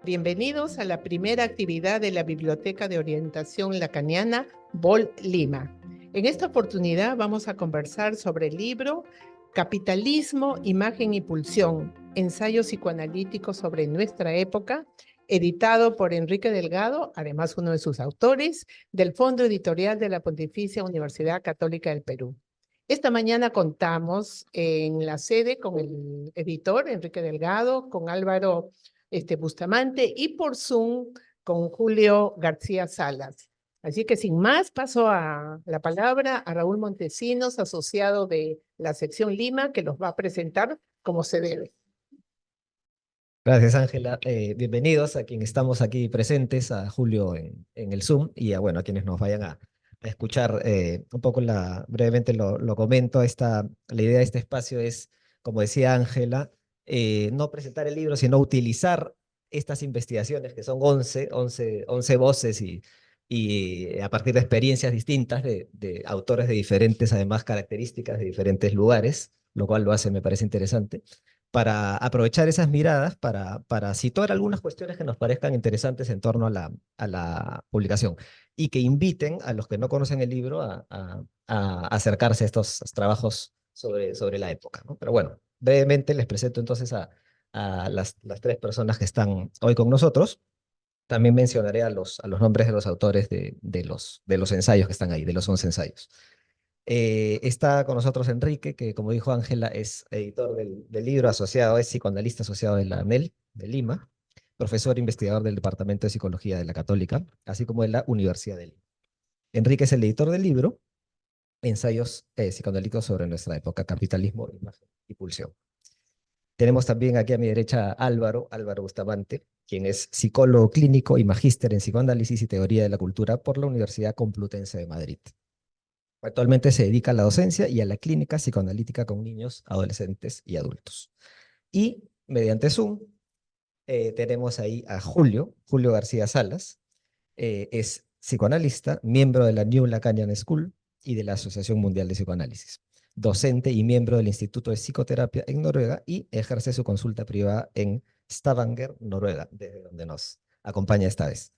Bienvenidos a la primera actividad de la Biblioteca de Orientación Lacaniana BOL Lima. En esta oportunidad vamos a conversar sobre el libro Capitalismo, Imagen y Pulsión, ensayos psicoanalíticos sobre nuestra época, editado por Enrique Delgado, además uno de sus autores, del Fondo Editorial de la Pontificia Universidad Católica del Perú. Esta mañana contamos en la sede con el editor Enrique Delgado, con Álvaro Bustamante y por Zoom con Julio García Salas. Así que sin más paso a la palabra a Raúl Montesinos, asociado de la sección Lima, que los va a presentar como se debe. Gracias, Ángela. Bienvenidos a quienes estamos aquí presentes, a Julio en el Zoom y bueno, a quienes nos vayan a escuchar un poco brevemente lo comento. La idea de este espacio es, como decía Ángela, no presentar el libro, sino utilizar estas investigaciones que son 11 voces y a partir de experiencias distintas de autores de diferentes, además, características de diferentes lugares, lo cual lo hace, me parece interesante para aprovechar esas miradas para situar algunas cuestiones que nos parezcan interesantes en torno a la publicación y que inviten a los que no conocen el libro a acercarse a estos trabajos sobre la época, ¿no? Pero bueno, brevemente les presento entonces a las tres personas que están hoy con nosotros. También mencionaré a los nombres de los autores de los ensayos que están ahí, de los 11 ensayos. Está con nosotros Enrique, que como dijo Ángela, es editor del libro asociado, es psicoanalista asociado de la ANEL de Lima, profesor investigador del Departamento de Psicología de la Católica, así como de la Universidad de Lima. Enrique es el editor del libro Ensayos psicoanalíticos sobre nuestra época, capitalismo, imagen y pulsión. Tenemos también aquí a mi derecha a Álvaro Bustamante, quien es psicólogo clínico y magíster en psicoanálisis y teoría de la cultura por la Universidad Complutense de Madrid. Actualmente se dedica a la docencia y a la clínica psicoanalítica con niños, adolescentes y adultos. Y mediante Zoom tenemos ahí a Julio García Salas. Es psicoanalista, miembro de la New Lacanian School y de la Asociación Mundial de Psicoanálisis. Docente y miembro del Instituto de Psicoterapia en Noruega y ejerce su consulta privada en Stavanger, Noruega, desde donde nos acompaña esta vez.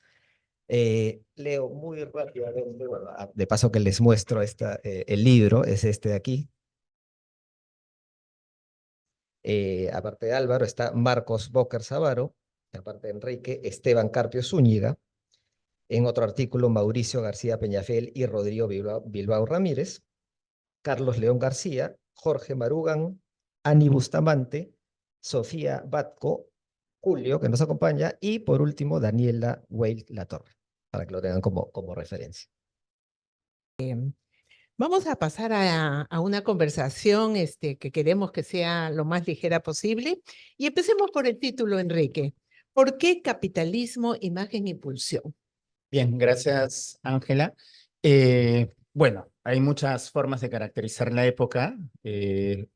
Leo muy rápidamente, bueno, de paso que les muestro el libro, es este de aquí. Aparte de Álvaro está Marcos Bóker Savaro, aparte de Enrique, Esteban Carpio Zúñiga, en otro artículo Mauricio García Peñafel y Rodrigo Bilbao Ramírez, Carlos León García, Jorge Marugan, Ani Bustamante, Sofía Batco, Julio, que nos acompaña, y por último Daniela Weil Latorre, para que lo tengan como referencia. Vamos a pasar a una conversación que queremos que sea lo más ligera posible. Y empecemos por el título, Enrique. ¿Por qué capitalismo, imagen y pulsión? Bien, gracias, Ángela. Bueno, hay muchas formas de caracterizar la época. En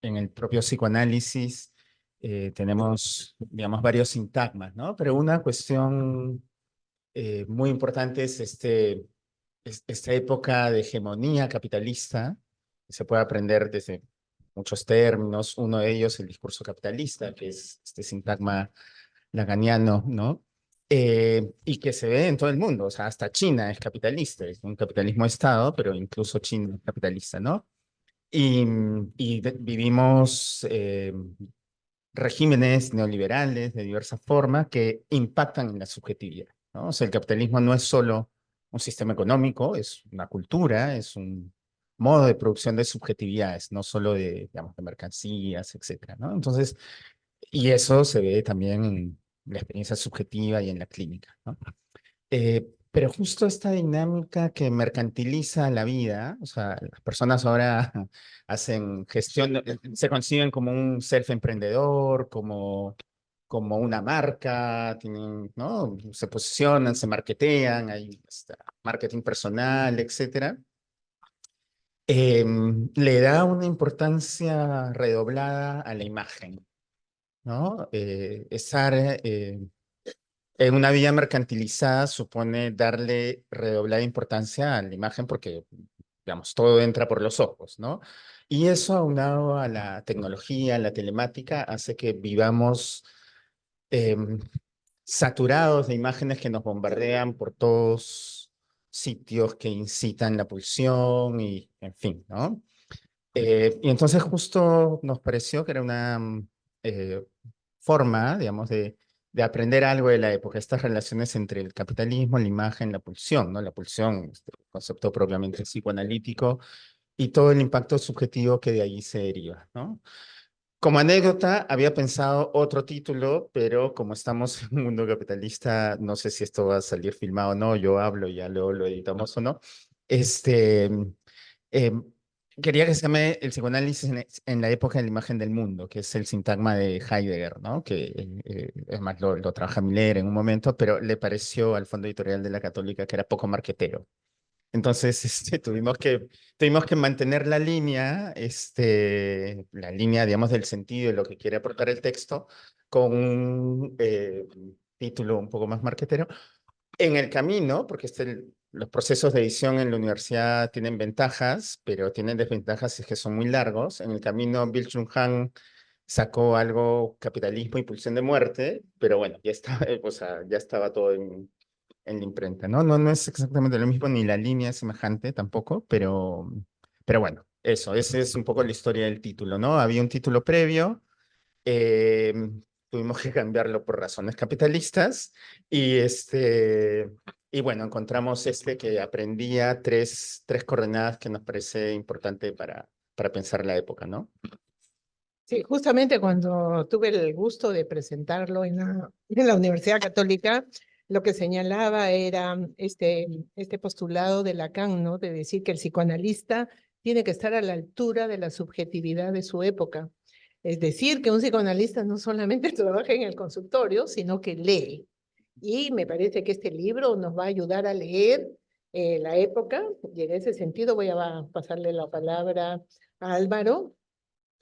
el propio psicoanálisis tenemos, digamos, varios sintagmas, ¿no? Pero una cuestión muy importante es esta época de hegemonía capitalista, que se puede aprender desde muchos términos. Uno de ellos, el discurso capitalista, que es este sintagma lacaniano, ¿no? Y que se ve en todo el mundo, o sea, hasta China es capitalista, es un capitalismo de Estado, pero incluso China es capitalista, ¿no? Vivimos regímenes neoliberales de diversas formas que impactan en la subjetividad, ¿no? O sea, el capitalismo no es solo un sistema económico, es una cultura, es un modo de producción de subjetividades, no solo de, digamos, de mercancías, etcétera, ¿no? Entonces, y eso se ve también en la experiencia subjetiva y en la clínica, ¿no? Pero justo esta dinámica que mercantiliza la vida, o sea, las personas ahora hacen gestión, se conciben como un self-emprendedor, como una marca, tienen, ¿no? Se posicionan, se marketean, hay marketing personal, etcétera. Le da una importancia redoblada a la imagen, ¿no? Estar en una vía mercantilizada supone darle redoblada importancia a la imagen porque, digamos, todo entra por los ojos, ¿no? Y eso aunado a la tecnología, a la telemática, hace que vivamos saturados de imágenes que nos bombardean por todos sitios que incitan la pulsión y, en fin, ¿no? Y entonces justo nos pareció que era una forma, digamos, de aprender algo de la época, estas relaciones entre el capitalismo, la imagen, la pulsión, ¿no? La pulsión, este concepto propiamente psicoanalítico, y todo el impacto subjetivo que de allí se deriva, ¿no? Como anécdota, había pensado otro título, pero como estamos en un mundo capitalista, no sé si esto va a salir filmado o no, yo hablo y ya luego lo editamos o no. Este, eh, quería que se llame el psicoanálisis en la época de la imagen del mundo, que es el sintagma de Heidegger, ¿no? Que es más, lo trabaja Miller en un momento, pero le pareció al Fondo Editorial de la Católica que era poco marquetero. Entonces, tuvimos que mantener la línea, digamos, del sentido de lo que quiere aportar el texto, con un título un poco más marquetero. En el camino, porque los procesos de edición en la universidad tienen ventajas, pero tienen desventajas si es que son muy largos. En el camino, Byung-Chul Han sacó algo, Capitalismo y Pulsión de Muerte, pero bueno, ya estaba, o sea, ya estaba todo en la imprenta, ¿no? No, no es exactamente lo mismo, ni la línea es semejante tampoco, pero bueno, esa es un poco la historia del título, ¿no? Había un título previo, eh, tuvimos que cambiarlo por razones capitalistas, y y bueno, encontramos que aprendía tres coordenadas que nos parece importante para pensar la época, ¿no? Sí, justamente cuando tuve el gusto de presentarlo en la Universidad Católica, lo que señalaba era este postulado de Lacan, ¿no? De decir que el psicoanalista tiene que estar a la altura de la subjetividad de su época. Es decir, que un psicoanalista no solamente trabaja en el consultorio, sino que lee. Y me parece que este libro nos va a ayudar a leer la época, y en ese sentido voy a pasarle la palabra a Álvaro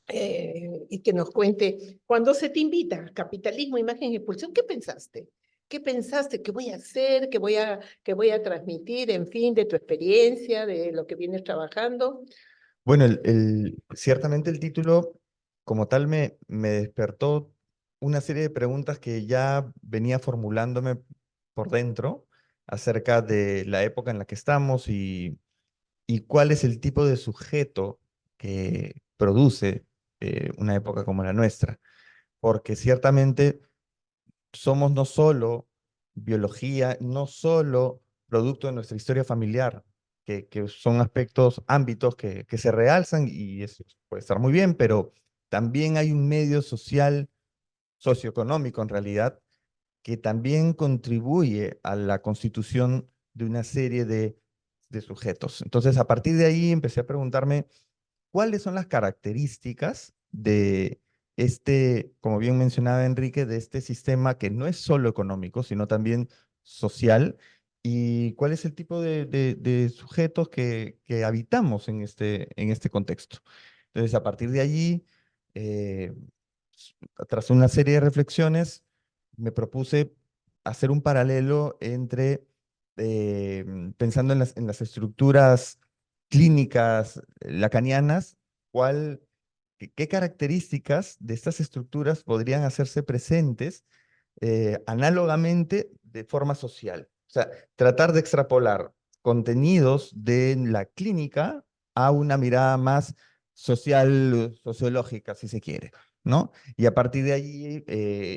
y que nos cuente, cuando se te invita, capitalismo, imagen y pulsión, ¿qué pensaste? ¿Qué pensaste? ¿Qué voy a hacer? ¿Qué voy a transmitir? En fin, de tu experiencia, de lo que vienes trabajando. Bueno, ciertamente el título como tal me despertó una serie de preguntas que ya venía formulándome por dentro acerca de la época en la que estamos y cuál es el tipo de sujeto que produce una época como la nuestra. Porque ciertamente somos no solo biología, no solo producto de nuestra historia familiar, que son aspectos, ámbitos que se realzan y eso puede estar muy bien, pero también hay un medio social, socioeconómico en realidad, que también contribuye a la constitución de una serie de sujetos. Entonces, a partir de ahí empecé a preguntarme cuáles son las características de como bien mencionaba Enrique, de este sistema que no es solo económico, sino también social, y cuál es el tipo de sujetos que habitamos en este contexto. Entonces, a partir de allí, eh, tras una serie de reflexiones, me propuse hacer un paralelo entre, pensando en las estructuras clínicas lacanianas, qué características de estas estructuras podrían hacerse presentes análogamente de forma social. O sea, tratar de extrapolar contenidos de la clínica a una mirada más social, sociológica, si se quiere, ¿no? Y a partir de allí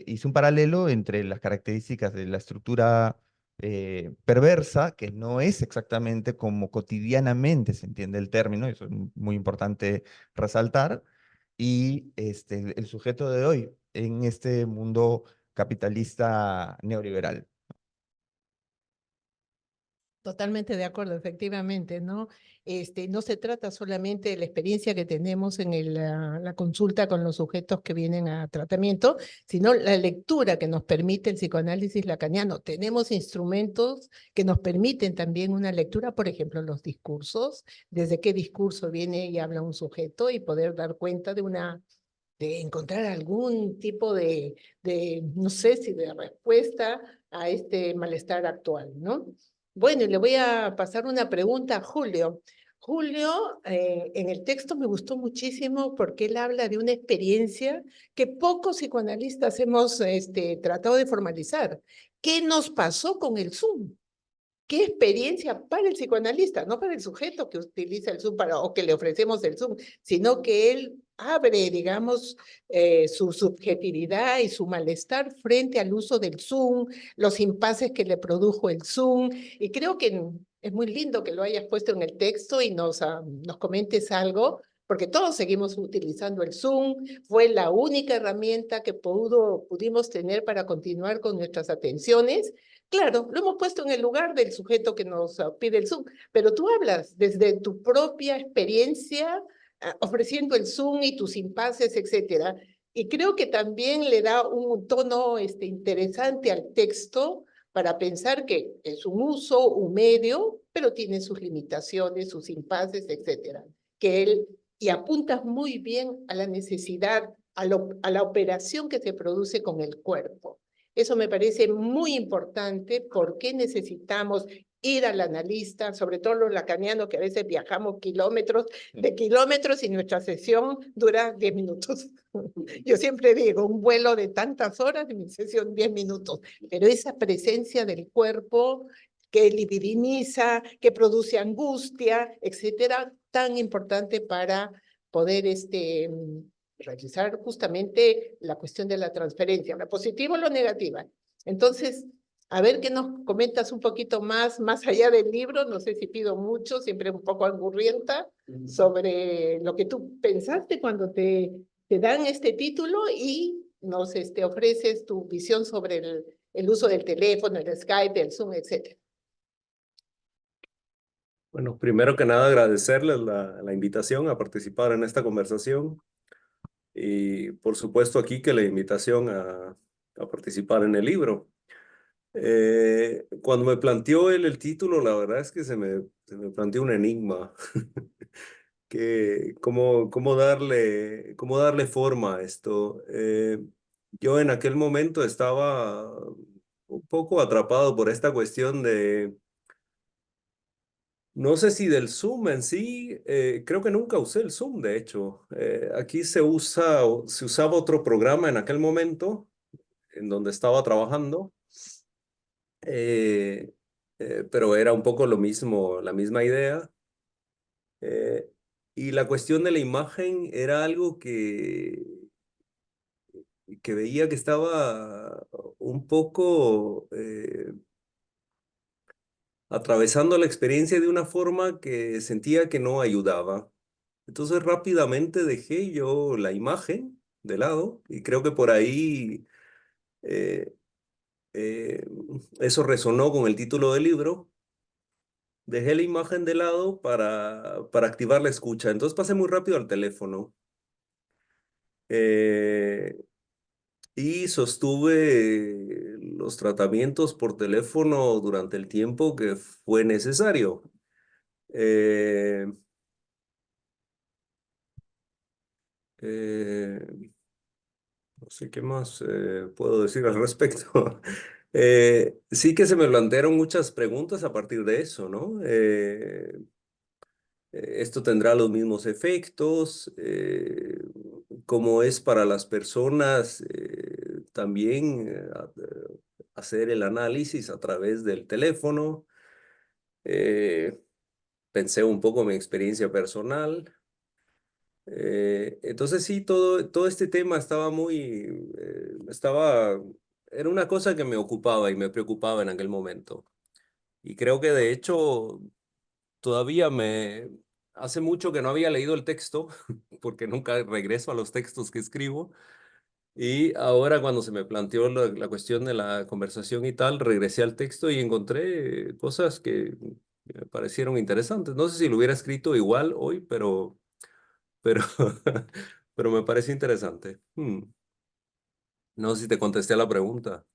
hice un paralelo entre las características de la estructura perversa, que no es exactamente como cotidianamente se entiende el término, eso es muy importante resaltar, y el sujeto de hoy en este mundo capitalista neoliberal. Totalmente de acuerdo, efectivamente, ¿no? No se trata solamente de la experiencia que tenemos en la consulta con los sujetos que vienen a tratamiento, sino la lectura que nos permite el psicoanálisis lacaniano. Tenemos instrumentos que nos permiten también una lectura, por ejemplo, los discursos, desde qué discurso viene y habla un sujeto y poder dar cuenta de encontrar algún tipo no sé si de respuesta a este malestar actual, ¿no? Bueno, y le voy a pasar una pregunta a Julio. Julio, en el texto me gustó muchísimo porque él habla de una experiencia que pocos psicoanalistas hemos tratado de formalizar. ¿Qué nos pasó con el Zoom? ¿Qué experiencia para el psicoanalista? No para el sujeto que utiliza el Zoom o que le ofrecemos el Zoom, sino que él abre, digamos, su subjetividad y su malestar frente al uso del Zoom, los impases que le produjo el Zoom. Y creo que es muy lindo que lo hayas puesto en el texto y nos comentes algo, porque todos seguimos utilizando el Zoom. Fue la única herramienta que pudimos tener para continuar con nuestras atenciones. Claro, lo hemos puesto en el lugar del sujeto que nos pide el Zoom, pero tú hablas desde tu propia experiencia ofreciendo el Zoom y tus impases, etcétera. Y creo que también le da un tono interesante al texto para pensar que es un uso, un medio, pero tiene sus limitaciones, sus impases, etcétera. Y apuntas muy bien a la necesidad, a la operación que se produce con el cuerpo. Eso me parece muy importante porque necesitamos ir al analista, sobre todo los lacanianos que a veces viajamos kilómetros de kilómetros y nuestra sesión dura 10 minutos. Yo siempre digo, un vuelo de tantas horas y mi sesión 10 minutos, pero esa presencia del cuerpo que libidiniza, que produce angustia, etcétera, tan importante para poder realizar justamente la cuestión de la transferencia, la positiva o la negativa. Entonces, a ver qué nos comentas un poquito más allá del libro, no sé si pido mucho, siempre un poco angurrienta, sobre lo que tú pensaste cuando te dan este título y nos ofreces tu visión sobre el uso del teléfono, el Skype, el Zoom, etc. Bueno, primero que nada agradecerles la invitación a participar en esta conversación y por supuesto aquí que la invitación a participar en el libro. Cuando me planteó él el título, la verdad es que se me planteó un enigma. ¿Cómo darle forma a esto? Yo en aquel momento estaba un poco atrapado por esta cuestión de, no sé si del Zoom en sí, creo que nunca usé el Zoom, de hecho. Aquí se usaba otro programa en aquel momento, en donde estaba trabajando, eh, pero era un poco lo mismo, la misma idea. Eh, y la cuestión de la imagen era algo que veía que estaba un poco atravesando la experiencia de una forma que sentía que no ayudaba. Entonces rápidamente dejé yo la imagen de lado y creo que por ahí eh, eh, eso resonó con el título del libro. Dejé la imagen de lado para activar la escucha. Entonces pasé muy rápido al teléfono y sostuve los tratamientos por teléfono durante el tiempo que fue necesario. Eh, no sé qué más puedo decir al respecto. Sí que se me plantearon muchas preguntas a partir de eso, ¿no? Esto tendrá los mismos efectos, como es para las personas también hacer el análisis a través del teléfono. Pensé un poco en mi experiencia personal. Entonces sí, todo este tema era una cosa que me ocupaba y me preocupaba en aquel momento. Y creo que de hecho todavía hace mucho que no había leído el texto, porque nunca regreso a los textos que escribo. Y ahora cuando se me planteó la cuestión de la conversación y tal, regresé al texto y encontré cosas que me parecieron interesantes. No sé si lo hubiera escrito igual hoy, pero, pero me parece interesante. No sé si te contesté a la pregunta.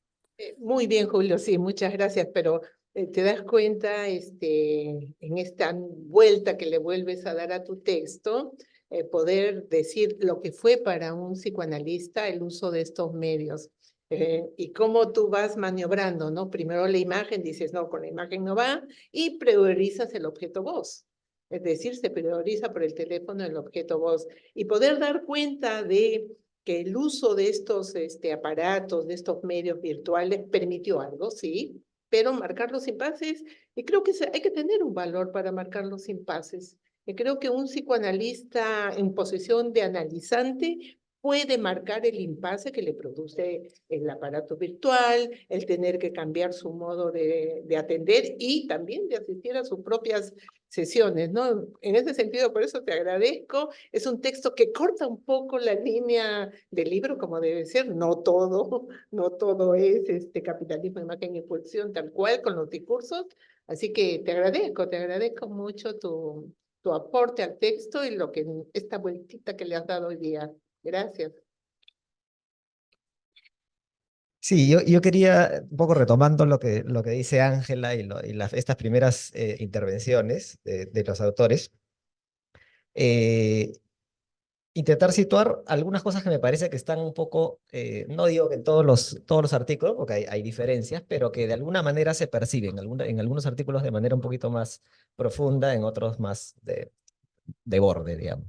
Muy bien, Julio, sí, muchas gracias, pero te das cuenta en esta vuelta que le vuelves a dar a tu texto, poder decir lo que fue para un psicoanalista el uso de estos medios y cómo tú vas maniobrando, ¿no? Primero la imagen, dices, no, con la imagen no va, y priorizas el objeto voz. Es decir, se prioriza por el teléfono el objeto voz y poder dar cuenta de que el uso de estos aparatos, de estos medios virtuales permitió algo, sí, pero marcar los impases, y creo que hay que tener un valor para marcar los impases. Y creo que un psicoanalista en posición de analizante puede marcar el impasse que le produce el aparato virtual, el tener que cambiar su modo de atender y también de asistir a sus propias sesiones, ¿no? En ese sentido, por eso te agradezco. Es un texto que corta un poco la línea del libro, como debe ser. No todo, no todo es capitalismo, imagen y pulsión, tal cual, con los discursos. Así que te agradezco mucho tu aporte al texto y esta vueltita que le has dado hoy día. Gracias. Sí, yo quería, un poco retomando lo que dice Ángela estas primeras intervenciones de los autores, eh, intentar situar algunas cosas que me parece que están un poco, no digo que en todos los artículos, porque hay diferencias, pero que de alguna manera se perciben, en algunos artículos de manera un poquito más profunda, en otros más de borde, digamos.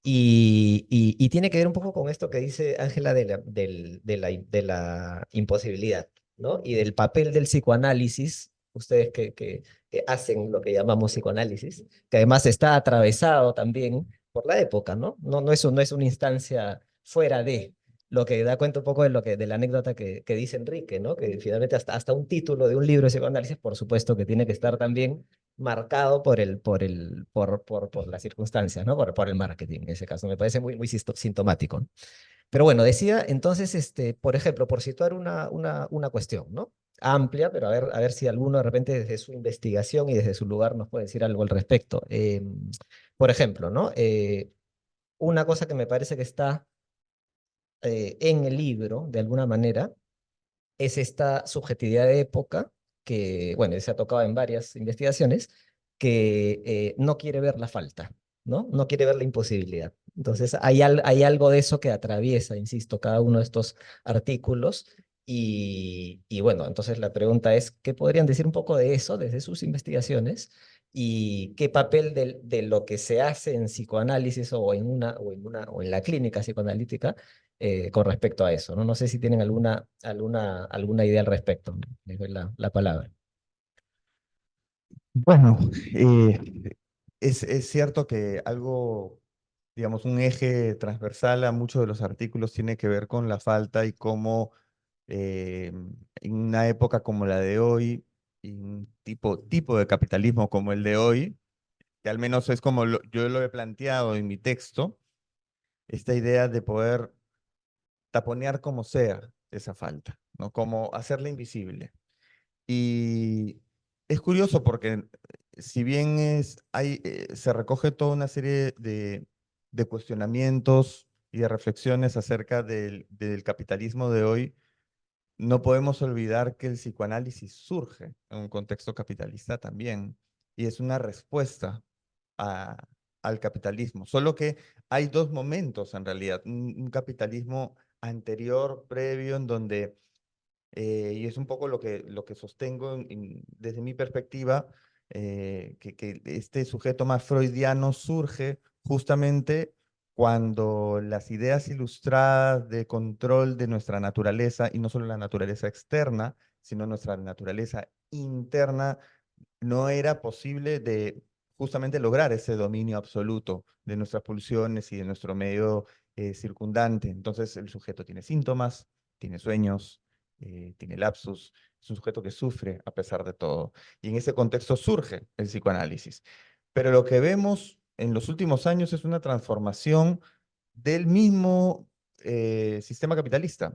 Y tiene que ver un poco con esto que dice Ángela de la imposibilidad, ¿no? Y del papel del psicoanálisis, ustedes que hacen lo que llamamos psicoanálisis, que además está atravesado también por la época, ¿no? No es una instancia fuera de lo que da cuenta un poco de la anécdota que dice Enrique, ¿no? Que finalmente hasta un título de un libro de psicoanálisis, por supuesto que tiene que estar también marcado por las circunstancias, ¿no? Por el marketing, en ese caso. Me parece muy sintomático, ¿no? Pero bueno, decía entonces, por ejemplo, por situar una cuestión, ¿no? Amplia, pero a ver si alguno de repente desde su investigación y desde su lugar nos puede decir algo al respecto. Por ejemplo, ¿no? Una cosa que me parece que está en el libro, de alguna manera, es esta subjetividad de época que, bueno, se ha tocado en varias investigaciones, que no quiere ver la falta, ¿no? No quiere ver la imposibilidad. Entonces, hay algo de eso que atraviesa, insisto, cada uno de estos artículos. Y bueno, entonces la pregunta es, ¿qué podrían decir un poco de eso desde sus investigaciones? ¿Y qué papel de lo que se hace en psicoanálisis o en la clínica psicoanalítica con respecto a eso, ¿no? No sé si tienen alguna idea al respecto. Les doy la palabra. Bueno, es cierto que algo, digamos, un eje transversal a muchos de los artículos tiene que ver con la falta y cómo en una época como la de hoy, y un tipo de capitalismo como el de hoy, que al menos es como yo lo he planteado en mi texto, esta idea de poder taponear como sea esa falta, ¿no? Como hacerla invisible. Y es curioso porque si bien se recoge toda una serie de cuestionamientos y de reflexiones acerca del capitalismo de hoy, no podemos olvidar que el psicoanálisis surge en un contexto capitalista también y es una respuesta a- al capitalismo. Solo que hay dos momentos en realidad, un capitalismo anterior, previo, en donde y es un poco lo que sostengo desde mi perspectiva, que este sujeto más freudiano surge justamente cuando las ideas ilustradas de control de nuestra naturaleza, y no solo la naturaleza externa, sino nuestra naturaleza interna, no era posible de justamente lograr ese dominio absoluto de nuestras pulsiones y de nuestro medio circundante. Entonces el sujeto tiene síntomas, tiene sueños, tiene lapsus, es un sujeto que sufre a pesar de todo. Y en ese contexto surge el psicoanálisis. Pero lo que vemos en los últimos años es una transformación del mismo sistema capitalista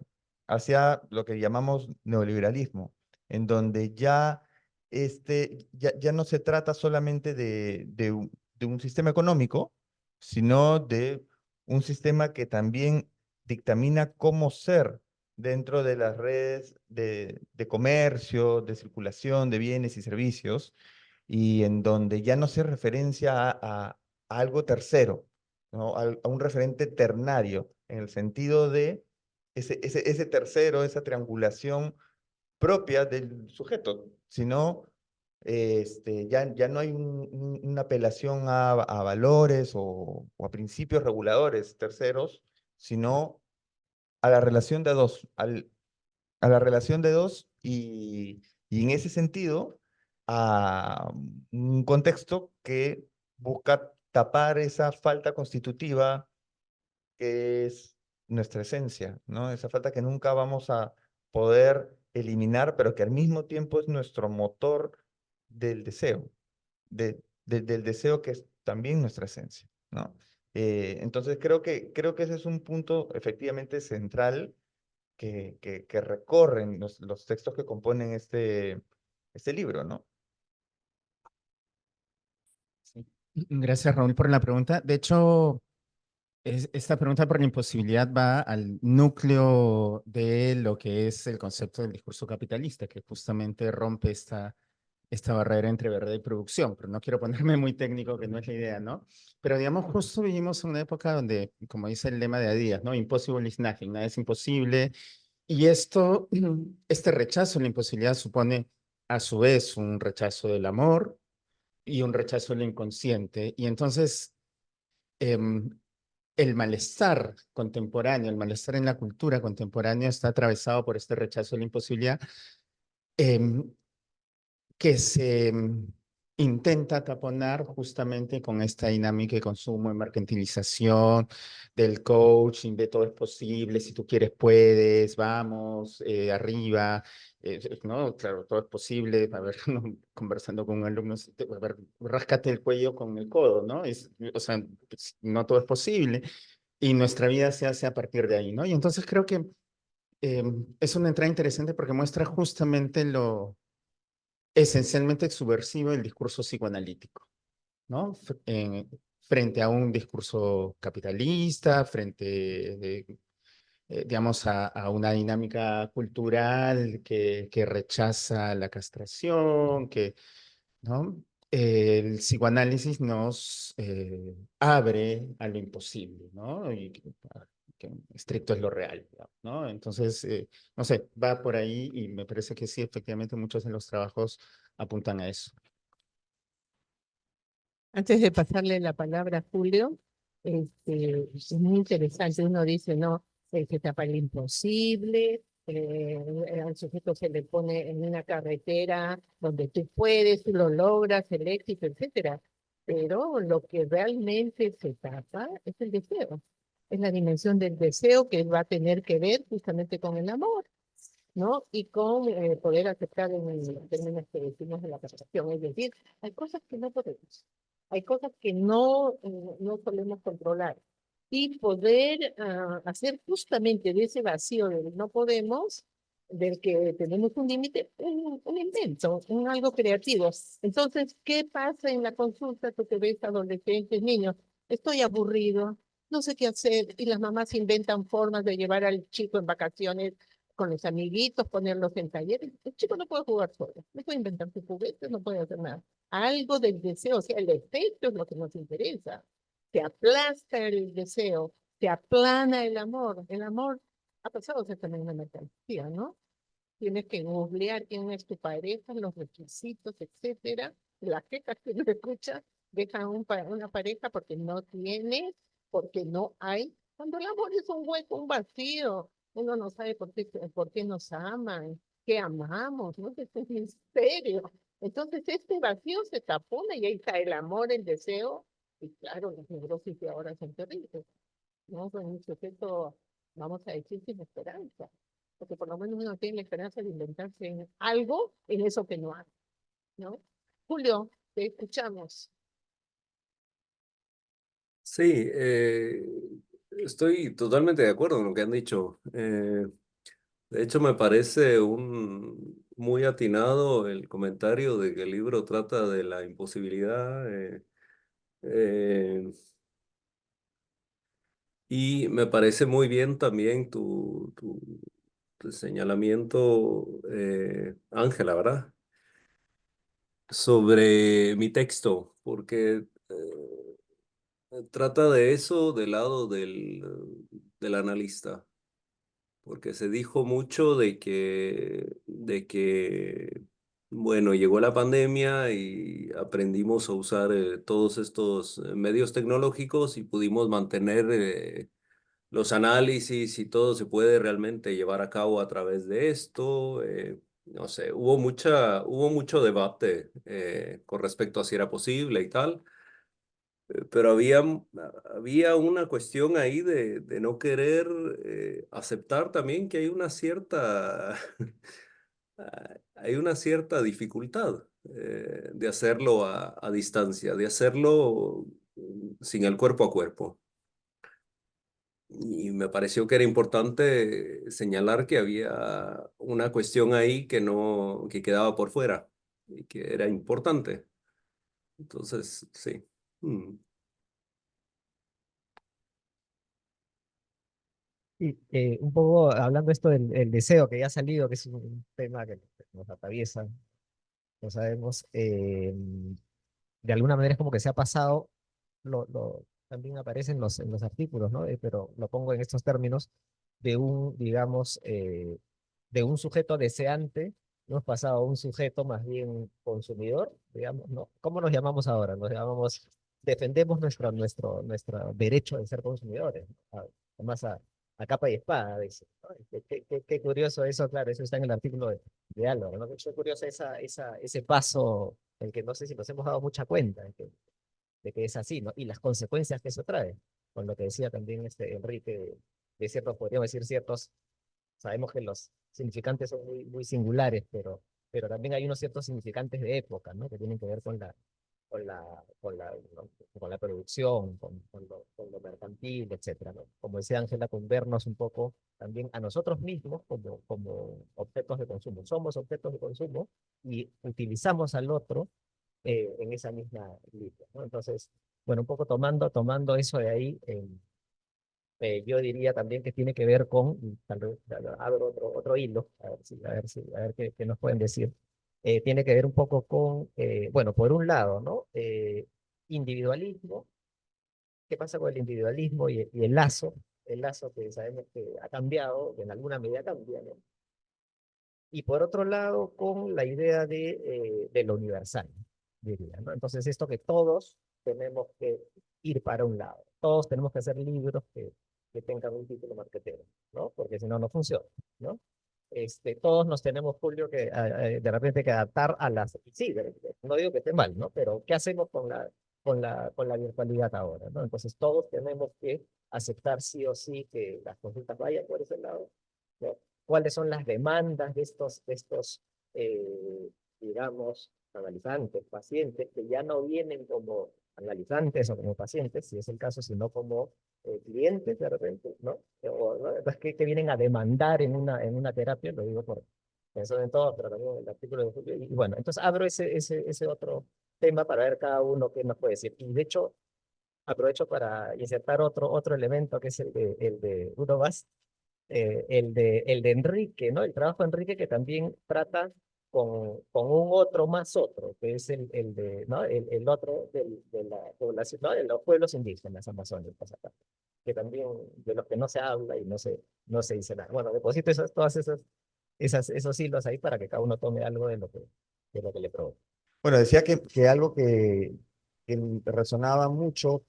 hacia lo que llamamos neoliberalismo, en donde ya no se trata solamente de un sistema económico, sino de un sistema que también dictamina cómo ser dentro de las redes de comercio, de circulación de bienes y servicios, y en donde ya no se referencia a algo tercero, ¿no? A un referente ternario, en el sentido de ese tercero, esa triangulación propia del sujeto, sino Ya no hay una apelación a valores o a principios reguladores terceros, sino a la relación de dos, a la relación de dos y en ese sentido a un contexto que busca tapar esa falta constitutiva que es nuestra esencia, ¿no? Esa falta que nunca vamos a poder eliminar, pero que al mismo tiempo es nuestro motor del deseo, del deseo que es también nuestra esencia, ¿no? Entonces creo que ese es un punto efectivamente central que recorren los textos que componen este libro, ¿no? Sí. Gracias, Raúl, por la pregunta. De hecho, esta pregunta por la imposibilidad va al núcleo de lo que es el concepto del discurso capitalista, que justamente rompe esta barrera entre verdad y producción, pero no quiero ponerme muy técnico, que no es la idea, ¿no? Pero digamos, justo vivimos en una época donde, como dice el lema de Adidas, ¿no? Impossible is nothing, nada es imposible. Y este rechazo a la imposibilidad supone a su vez un rechazo del amor y un rechazo del inconsciente. Y entonces, em, el malestar contemporáneo, el malestar en la cultura contemporánea está atravesado por este rechazo de la imposibilidad, em, que se intenta taponar justamente con esta dinámica de consumo y mercantilización del coaching, de todo es posible, si tú quieres puedes, vamos, arriba, ¿no? Claro, todo es posible, a ver, ¿no? Conversando con un alumno, a ver, ráscate el cuello con el codo, ¿no? O sea, pues, no todo es posible y nuestra vida se hace a partir de ahí, ¿no? Y entonces creo que es una entrada interesante porque muestra justamente lo esencialmente subversivo del discurso psicoanalítico, ¿no? Frente a un discurso capitalista, digamos, a una dinámica cultural que rechaza la castración, ¿no? El psicoanálisis nos abre a lo imposible, ¿no? Y que estricto es lo real, ¿no? Entonces, no sé, va por ahí y me parece que sí, efectivamente, muchos de los trabajos apuntan a eso. Antes de pasarle la palabra a Julio, es muy interesante. Uno dice, no, se tapa el imposible, al sujeto se le pone en una carretera donde tú puedes, tú lo logras, el éxito, etcétera. Pero lo que realmente se tapa es el deseo. Es la dimensión del deseo que va a tener que ver justamente con el amor, ¿no? Y con poder aceptar en los términos que decimos de la percepción. Es decir, hay cosas que no podemos, hay cosas que no solemos controlar. Y poder hacer justamente de ese vacío del no podemos, del que tenemos un límite, un invento, un algo creativo. Entonces, ¿qué pasa en la consulta? Tú te ves adolescentes, niños, estoy aburrido, no sé qué hacer, y las mamás inventan formas de llevar al chico en vacaciones con los amiguitos, ponerlos en talleres. El chico no puede jugar solo, no puede inventar sus juguetes, no puede hacer nada. Algo del deseo, o sea, el efecto es lo que nos interesa. Se aplasta el deseo, se aplana el amor. El amor ha pasado a ser también una mercancía, ¿no? Tienes que googlear quién es tu pareja, los requisitos, etcétera. Las quejas que uno escucha dejan una pareja porque no tiene, porque no hay. Cuando el amor es un hueco, un vacío, uno no sabe por qué nos aman, qué amamos, ¿no? Es un misterio. Entonces este vacío se tapona y ahí está el amor, el deseo, y claro, las neurosis de ahora son terribles, ¿no? Con un sujeto, vamos a decir, sin esperanza, porque por lo menos uno tiene la esperanza de inventarse en algo en eso que no hay, ¿no? Julio, te escuchamos. Sí, estoy totalmente de acuerdo con lo que han dicho. De hecho, me parece muy atinado el comentario de que el libro trata de la imposibilidad. Eh, y me parece muy bien también tu señalamiento, Ángela, ¿verdad? Sobre mi texto, porque trata de eso del lado del analista, porque se dijo mucho de que Bueno, llegó la pandemia y aprendimos a usar todos estos medios tecnológicos y pudimos mantener los análisis y todo se puede realmente llevar a cabo a través de esto. No sé, hubo mucho debate con respecto a si era posible y tal, pero había una cuestión ahí de no querer aceptar también que hay una cierta, hay una cierta dificultad de hacerlo a distancia, de hacerlo sin el cuerpo a cuerpo. Y me pareció que era importante señalar que había una cuestión ahí que no, que quedaba por fuera y que era importante. Entonces, sí. Mm. Y un poco hablando esto del deseo que ya ha salido, que es un tema que nos atraviesa, lo sabemos, de alguna manera es como que se ha pasado, también aparece en los artículos, ¿no? Pero lo pongo en estos términos de un, digamos, de un sujeto deseante, hemos pasado a un sujeto más bien consumidor, digamos, ¿no? ¿Cómo nos llamamos ahora? Nos llamamos, defendemos nuestro derecho de ser consumidores, ¿no? Además a capa y espada, dice, ¿no? Qué curioso eso, claro, eso está en el artículo de Álvaro, ¿no? Qué curioso ese paso en que no sé si nos hemos dado mucha cuenta de que es así, ¿no? Y las consecuencias que eso trae, con lo que decía también este Enrique, de ciertos, podríamos decir ciertos, sabemos que los significantes son muy singulares, pero también hay unos ciertos significantes de época, ¿no? Que tienen que ver ¿no? Con la producción, con lo mercantil, etcétera, ¿no? Como decía Ángela, con vernos un poco también a nosotros mismos como objetos de consumo. Somos objetos de consumo y utilizamos al otro en esa misma línea, ¿no? Entonces, bueno, un poco tomando eso de ahí, yo diría también que tiene que ver con, y tal vez abro otro hilo, a ver qué nos pueden decir. Tiene que ver un poco con, bueno, por un lado, ¿no? Individualismo, ¿qué pasa con el individualismo y el lazo que sabemos que ha cambiado, que en alguna medida cambia, ¿no? Y por otro lado, con la idea de lo universal, diría, ¿no? Entonces, esto que todos tenemos que ir para un lado, todos tenemos que hacer libros que tengan un título marketero, ¿no? Porque si no, no funciona, ¿no? Todos nos tenemos, Julio, que de repente que adaptar a las... Sí, no digo que esté mal, ¿no? Pero ¿qué hacemos con la virtualidad ahora, ¿no? Entonces, todos tenemos que aceptar sí o sí que las consultas vayan por ese lado, ¿no? ¿Cuáles son las demandas de estos digamos, analizantes, pacientes, que ya no vienen como analizantes o como pacientes, si es el caso, sino como clientes de repente, ¿no? ¿No? Entonces, que vienen a demandar en una terapia, lo digo por eso en todo, pero también en el artículo de Julio. Y bueno, entonces abro ese otro tema para ver cada uno qué nos puede decir. Y de hecho, aprovecho para insertar otro elemento que es el de Udo Bast, el de Enrique, ¿no? El trabajo de Enrique que también trata con un otro más otro, que es el de, ¿no? El otro de la población, ¿no? De los pueblos indígenas amazónicos acá, que también de los que no se habla y no se dice nada. Bueno, deposito todas esos hilos ahí para que cada uno tome algo de lo que le provoca. Bueno, decía que algo que resonaba mucho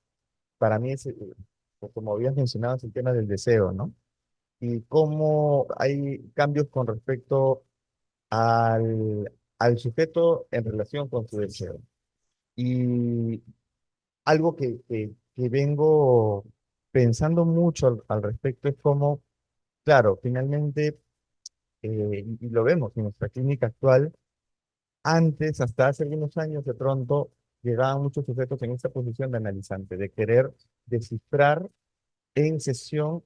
para mí es, como habías mencionado, es el tema del deseo, ¿no? Y cómo hay cambios con respecto al sujeto en relación con su deseo. Y algo que vengo pensando mucho al respecto es cómo, claro, finalmente, y lo vemos en nuestra clínica actual, antes, hasta hace algunos años, de pronto llegaban muchos sujetos en esta posición de analizante, de querer descifrar en sesión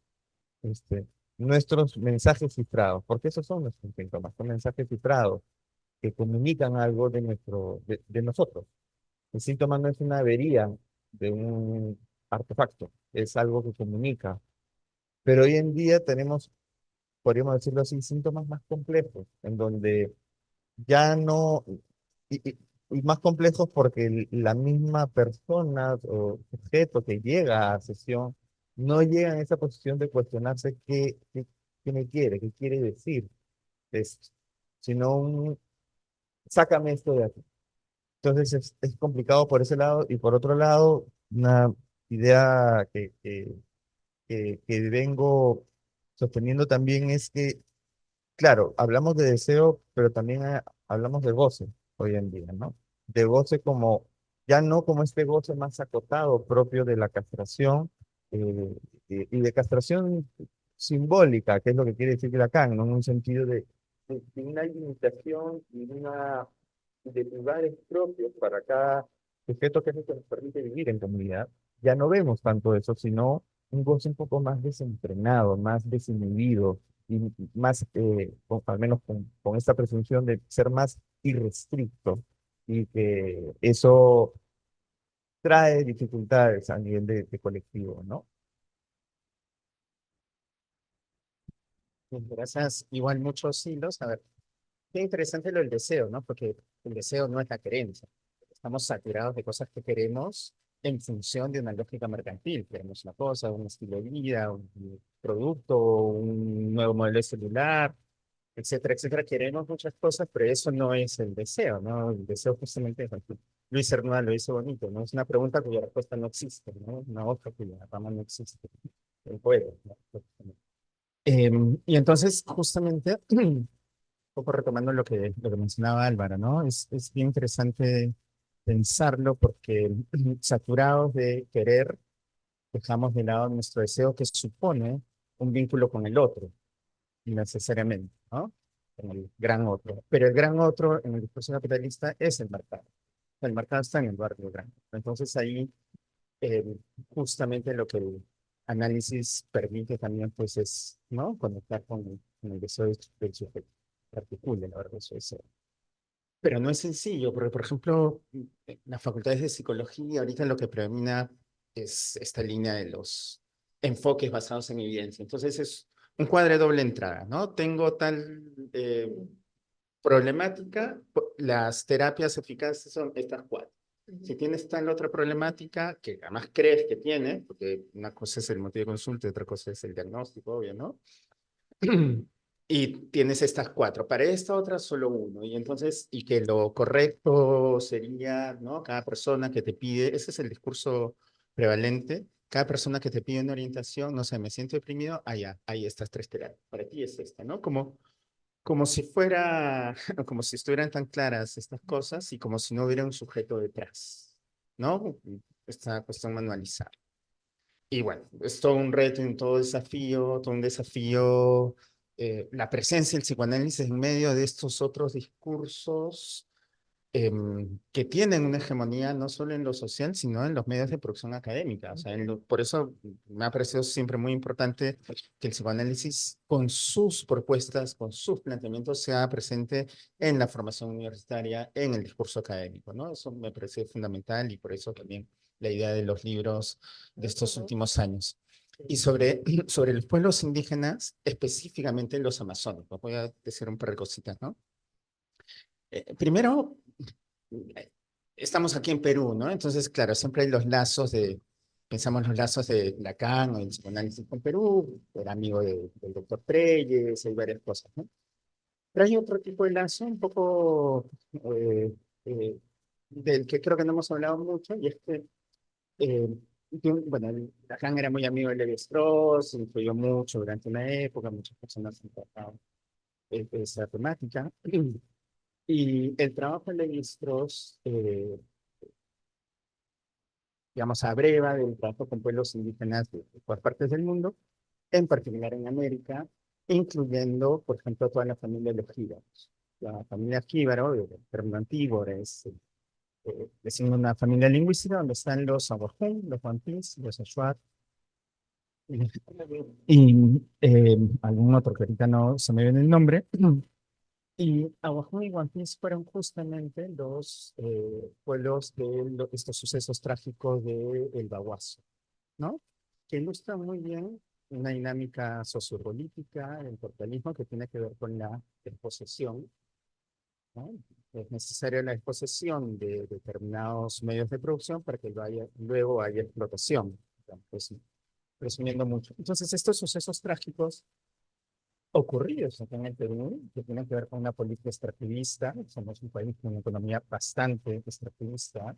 este, nuestros mensajes cifrados, porque esos son nuestros síntomas, son mensajes cifrados que comunican algo de nosotros. El síntoma no es una avería de un artefacto, es algo que comunica. Pero hoy en día tenemos, podríamos decirlo así, síntomas más complejos, en donde ya no, y, y- y más complejos porque la misma persona o sujeto que llega a sesión no llega en esa posición de cuestionarse qué me quiere, qué quiere decir esto, sino sácame esto de aquí. Entonces es complicado por ese lado y por otro lado, una idea que vengo sosteniendo también es que, claro, hablamos de deseo, pero también hablamos de goce hoy en día, ¿no? De goce como, ya no como este goce más acotado propio de la castración y de castración simbólica, que es lo que quiere decir Lacan, ¿no? En un sentido de una limitación y de lugares propios para cada sujeto que es lo que nos permite vivir en comunidad. Ya no vemos tanto eso, sino un goce un poco más desenfrenado, más desinhibido, y más, al menos con esta presunción de ser más irrestricto, y que eso trae dificultades a nivel de colectivo, ¿no? Gracias, igual muchos hilos. A ver, qué interesante lo del deseo, ¿no? Porque el deseo no es la querencia. Estamos saturados de cosas que queremos en función de una lógica mercantil. Queremos una cosa, un estilo de vida, un producto, un nuevo modelo de celular, etcétera, etcétera. Queremos muchas cosas, pero eso no es el deseo, ¿no? El deseo justamente es aquí. Luis Cernuda lo hizo bonito, ¿no? Es una pregunta cuya respuesta no existe, ¿no? Una hoja cuya rama no existe. El poeta, ¿no? Y entonces, justamente, un poco retomando lo que mencionaba Álvaro, ¿no? Es bien interesante pensarlo porque saturados de querer, dejamos de lado nuestro deseo que supone un vínculo con el otro, necesariamente, ¿no? Con el gran otro. Pero el gran otro en el discurso capitalista es el mercado. El mercado está en el barrio grande. Entonces ahí eh, justamente lo que el análisis permite también pues es, ¿no? Conectar con el deseo del sujeto. Articula la verdad eso es. Pero no es sencillo, porque por ejemplo, en las facultades de psicología ahorita lo que predomina es esta línea de los enfoques basados en evidencia. Entonces es un cuadro de doble entrada, ¿no? Tengo tal problemática, las terapias eficaces son estas cuatro. Si tienes tal otra problemática que además crees que tiene, porque una cosa es el motivo de consulta y otra cosa es el diagnóstico, obvio, ¿no? Y tienes estas cuatro. Para esta otra solo uno. Y entonces, y que lo correcto sería, ¿no? Cada persona que te pide, ese es el discurso prevalente. Cada persona que te pide una orientación, no sé, me siento deprimido, ya, hay estas tres terapias. Para ti es esta, ¿no? Como si fuera, como si estuvieran tan claras estas cosas y como si no hubiera un sujeto detrás, ¿no? Esta cuestión manualizada. Y bueno, es todo un reto, todo un desafío, la presencia del psicoanálisis en medio de estos otros discursos que tienen una hegemonía no solo en lo social, sino en los medios de producción académica. O sea, por eso me ha parecido siempre muy importante que el psicoanálisis con sus propuestas, con sus planteamientos, sea presente en la formación universitaria, en el discurso académico, ¿no? Eso me parece fundamental y por eso también la idea de los libros de estos últimos años. Y sobre los pueblos indígenas, específicamente los amazónicos, voy a decir un par de cositas, ¿no? Primero, estamos aquí en Perú, ¿no? Entonces, claro, siempre hay los lazos pensamos los lazos de Lacan o el psicoanálisis con Perú, era amigo del doctor Treyes, hay varias cosas, ¿no? Pero hay otro tipo de lazo, un poco eh, del que creo que no hemos hablado mucho, y es que, eh, bueno, Lacan era muy amigo de Levi-Strauss, influyó mucho durante una época, muchas personas han tratado esa temática. Y el trabajo de Levi-Strauss, digamos, abreva del trabajo con pueblos indígenas de todas partes del mundo, en particular en América, incluyendo, por ejemplo, toda la familia de los jíbaros. La familia jíbaro, del término antiguo, es una familia lingüística donde están los Awajún, los Guantís, los Achuar, y algún otro que ahorita no se me viene el nombre. Y Awajún y One Piece fueron justamente los pueblos de estos sucesos trágicos del Baguazo, ¿no? Que ilustran muy bien una dinámica sociopolítica del capitalismo que tiene que ver con la desposesión, ¿no? Es necesaria la desposesión de determinados medios de producción para que luego haya explotación, pues, resumiendo mucho. Entonces, estos sucesos trágicos ocurridos acá en el Perú, que tienen que ver con una política extractivista. Somos un país con una economía bastante extractivista,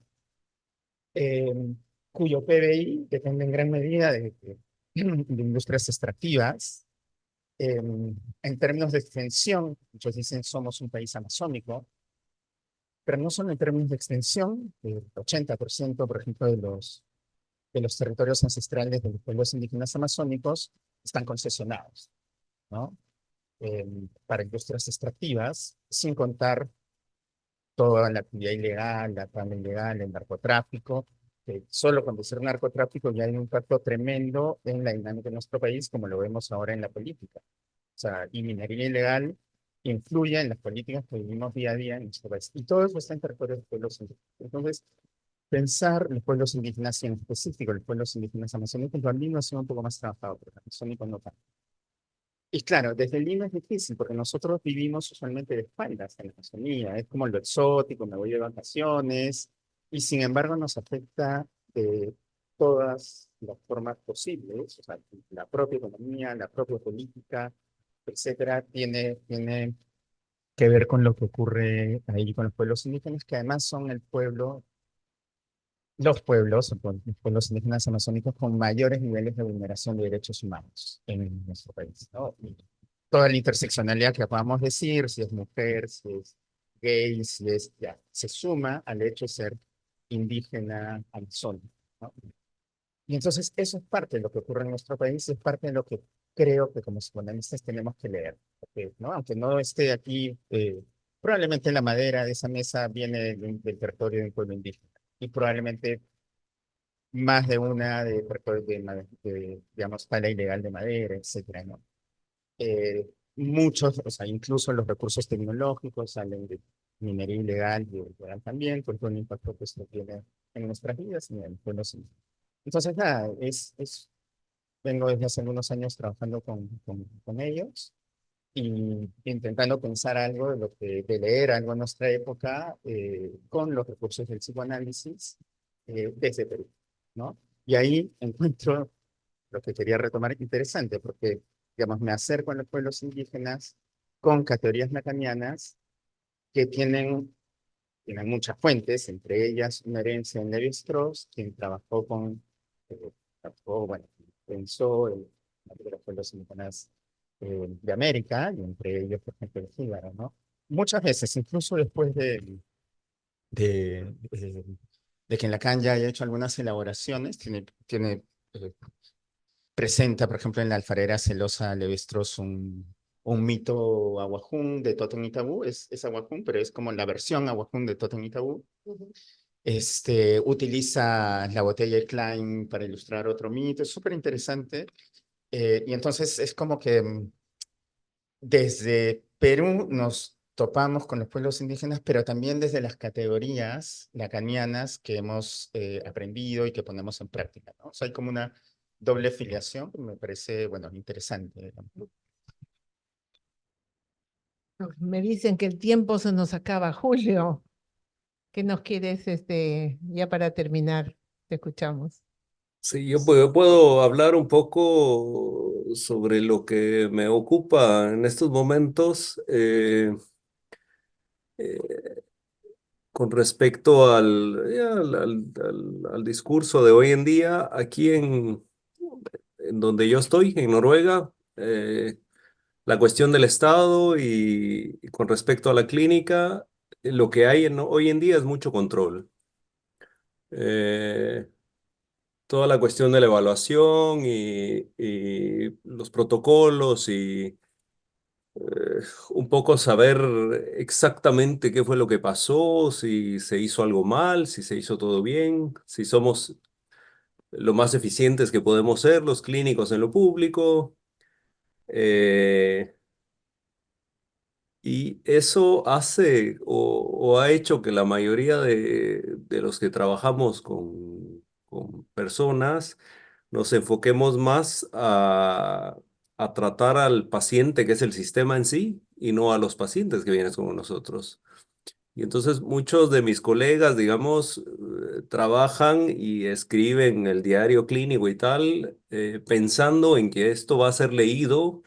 eh, cuyo PBI depende en gran medida de industrias extractivas. En términos de extensión, muchos dicen somos un país amazónico, pero no solo en términos de extensión, el 80%, por ejemplo, de los territorios ancestrales de los pueblos indígenas amazónicos están concesionados, ¿no? Para industrias extractivas, sin contar toda la actividad ilegal, la trama ilegal, el narcotráfico, que solo con decir narcotráfico ya hay un impacto tremendo en la dinámica de nuestro país, como lo vemos ahora en la política. O sea, y minería ilegal influye en las políticas que vivimos día a día en nuestro país. Y todo eso está en territorios de pueblos indígenas. Entonces, pensar los pueblos indígenas y en específico los pueblos indígenas amazónicos, los andinos son un poco más trabajados, pero los amazónicos no tanto. Y claro, desde Lima es difícil porque nosotros vivimos usualmente de espaldas en la Amazonía, es como lo exótico, me voy de vacaciones, y sin embargo nos afecta de todas las formas posibles, o sea, la propia economía, la propia política, etcétera, tiene que ver con lo que ocurre ahí con los pueblos indígenas, que además son el pueblo, los pueblos, los pueblos indígenas amazónicos con mayores niveles de vulneración de derechos humanos en nuestro país, ¿no? Y toda la interseccionalidad que podamos decir, si es mujer, si es gay, si es, ya, se suma al hecho de ser indígena amazónico, ¿no? Y entonces eso es parte de lo que ocurre en nuestro país, es parte de lo que creo que como psicoanalistas tenemos que leer, porque, ¿no? Aunque no esté aquí, probablemente la madera de esa mesa viene del territorio de un pueblo indígena, y probablemente más de una digamos, tala ilegal de madera, etcétera, ¿no? Muchos, o sea, incluso los recursos tecnológicos salen de minería ilegal y ilegal también, por todo el impacto que esto tiene en nuestras vidas y en el pueblo. Entonces, nada, vengo desde hace algunos años trabajando con ellos y intentando pensar algo de leer algo en nuestra época con los recursos del psicoanálisis desde Perú, ¿no? Y ahí encuentro lo que quería retomar interesante, porque, digamos, me acerco a los pueblos indígenas con categorías lacanianas que tienen muchas fuentes, entre ellas una herencia en Levi-Strauss, quien bueno, pensó en los pueblos indígenas de América, y entre ellos, por ejemplo, el jíbaro, ¿no? Muchas veces, incluso después de, eh, de que Lacan ya haya hecho algunas elaboraciones, eh, presenta, por ejemplo, en la alfarera celosa Levi-Strauss un mito aguajún de Totem y Tabú, es aguajún, pero es como la versión aguajún de Totem y Tabú. Utiliza la botella de Klein para ilustrar otro mito, es súper interesante. Y entonces es como que desde Perú nos topamos con los pueblos indígenas, pero también desde las categorías lacanianas que hemos aprendido y que ponemos en práctica, ¿no? O sea, hay como una doble filiación que me parece, bueno, interesante, digamos. Me dicen que el tiempo se nos acaba, Julio. ¿Qué nos quieres, ya para terminar? Te escuchamos. Sí, yo puedo hablar un poco sobre lo que me ocupa en estos momentos eh, con respecto al discurso de hoy en día aquí en donde yo estoy, en Noruega. La cuestión del Estado y con respecto a la clínica, lo que hay hoy en día es mucho control. Eh, Toda la cuestión de la evaluación y los protocolos y un poco saber exactamente qué fue lo que pasó, si se hizo algo mal, si se hizo todo bien, si somos lo más eficientes que podemos ser los clínicos en lo público. eh, Y eso hace o ha hecho que la mayoría de los que trabajamos con personas nos enfoquemos más a tratar al paciente, que es el sistema en sí, y no a los pacientes que vienen con nosotros. Y entonces muchos de mis colegas, digamos, trabajan y escriben el diario clínico y tal, pensando en que esto va a ser leído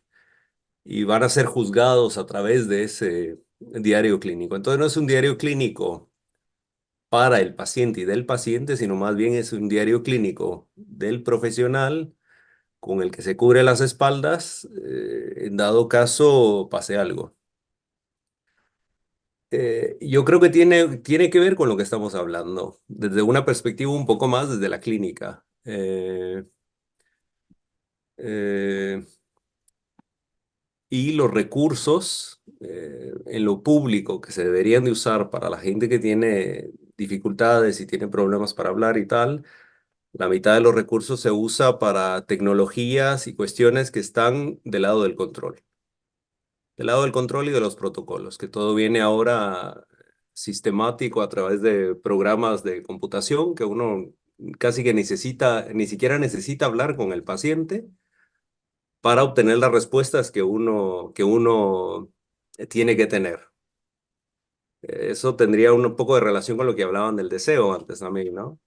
y van a ser juzgados a través de ese diario clínico. Entonces no es un diario clínico para el paciente y del paciente, sino más bien es un diario clínico del profesional con el que se cubre las espaldas, en dado caso pase algo. Yo creo que tiene que ver con lo que estamos hablando, desde una perspectiva un poco más desde la clínica. Eh, y los recursos en lo público que se deberían de usar para la gente que tiene dificultades y tiene problemas para hablar y tal, la mitad de los recursos se usa para tecnologías y cuestiones que están del lado del control. Del lado del control y de los protocolos, que todo viene ahora sistemático a través de programas de computación que uno casi que ni siquiera necesita hablar con el paciente para obtener las respuestas que uno tiene que tener. Eso tendría un poco de relación con lo que hablaban del deseo antes también, ¿no?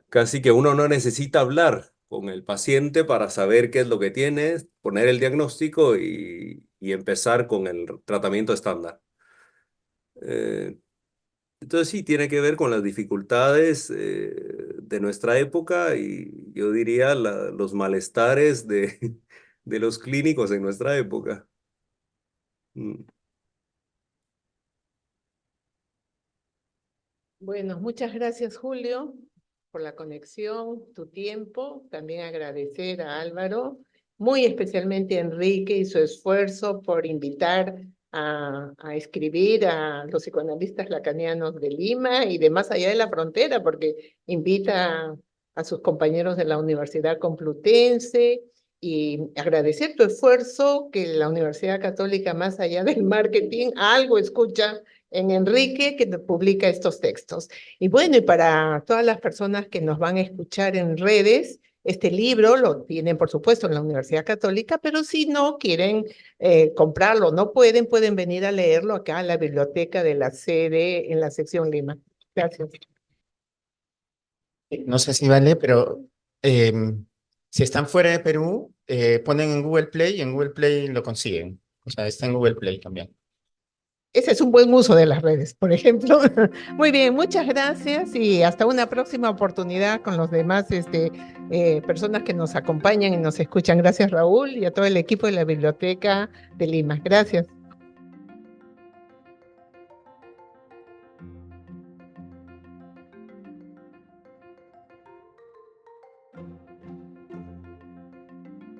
Casi que uno no necesita hablar con el paciente para saber qué es lo que tiene, poner el diagnóstico y empezar con el tratamiento estándar. Entonces sí, tiene que ver con las dificultades de nuestra época y yo diría los malestares de los clínicos en nuestra época. Mm. Bueno, muchas gracias, Julio, por la conexión, tu tiempo. También agradecer a Álvaro, muy especialmente a Enrique y su esfuerzo por invitar a escribir a los psicoanalistas lacanianos de Lima y de más allá de la frontera, porque invita a sus compañeros de la Universidad Complutense y agradecer tu esfuerzo, que la Universidad Católica, más allá del marketing, algo escucha en Enrique, que publica estos textos. Y bueno, y para todas las personas que nos van a escuchar en redes, este libro lo tienen, por supuesto, en la Universidad Católica, pero si no quieren comprarlo, no pueden venir a leerlo acá en la biblioteca de la sede, en la sección Lima. Gracias. No sé si vale, pero si están fuera de Perú, ponen en Google Play y en Google Play lo consiguen. O sea, está en Google Play también. Ese es un buen uso de las redes, por ejemplo. Muy bien, muchas gracias y hasta una próxima oportunidad con los demás personas que nos acompañan y nos escuchan. Gracias, Raúl, y a todo el equipo de la Biblioteca de Lima. Gracias.